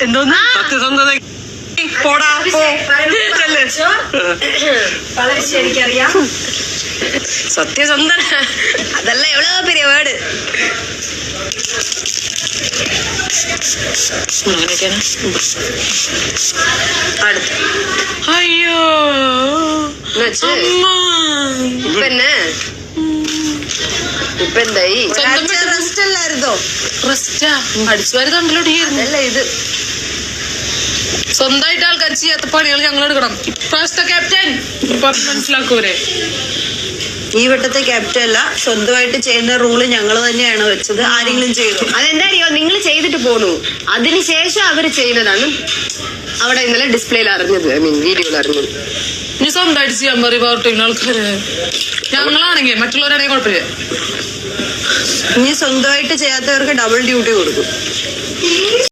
എന്തോന്ന് സത്യസന്ധത പോടാ വളരെ ശരിക്കറിയാം. സത്യസന്ധന അതല്ല എவ்வளோ பெரிய வேர்டு. അടുത്ത് അയ്യോ ഇപ്പൊ എന്തായി? റെസ്റ്റ് അല്ലായിരുന്നോ? റെസ്റ്റാ അടിച്ചു വാരി തമ്മിലോട്ടിയായിരുന്നു. അല്ല ഇത് സ്വന്തമായിട്ട് ആൾക്കാർ ചെയ്യാത്ത പണികൾ ഞങ്ങൾ എടുക്കണം. ഇപ്രാവശ്യത്തെ ക്യാപ്റ്റൻ മനസ്സിലാക്കൂരെ? ഈ വട്ടത്തെ ക്യാപ്റ്റൻ അല്ല, സ്വന്തമായിട്ട് ചെയ്യുന്ന റൂള് ഞങ്ങൾ തന്നെയാണ് വെച്ചത്. ആരെങ്കിലും ചെയ്തു? അതെന്താ അറിയോ, നിങ്ങൾ ചെയ്തിട്ട് പോണു, അതിനുശേഷം അവര് ചെയ്യുന്നതാണ് അവിടെ ഇന്നലെ ഡിസ്പ്ലേയിൽ അറിഞ്ഞത്, ഐ മീൻ വീഡിയോയിൽ അറിഞ്ഞത്. നീ സ്വന്തമായിട്ട് ചെയ്യാൻ പറയും പാർട്ടിക്കുന്ന ആൾക്കാര്. ഞങ്ങളാണെങ്കിൽ മറ്റുള്ളവരാണെങ്കിൽ കുഴപ്പമില്ല. ഇനി സ്വന്തമായിട്ട് ചെയ്യാത്തവർക്ക് ഡബിൾ ഡ്യൂട്ടി കൊടുക്കും.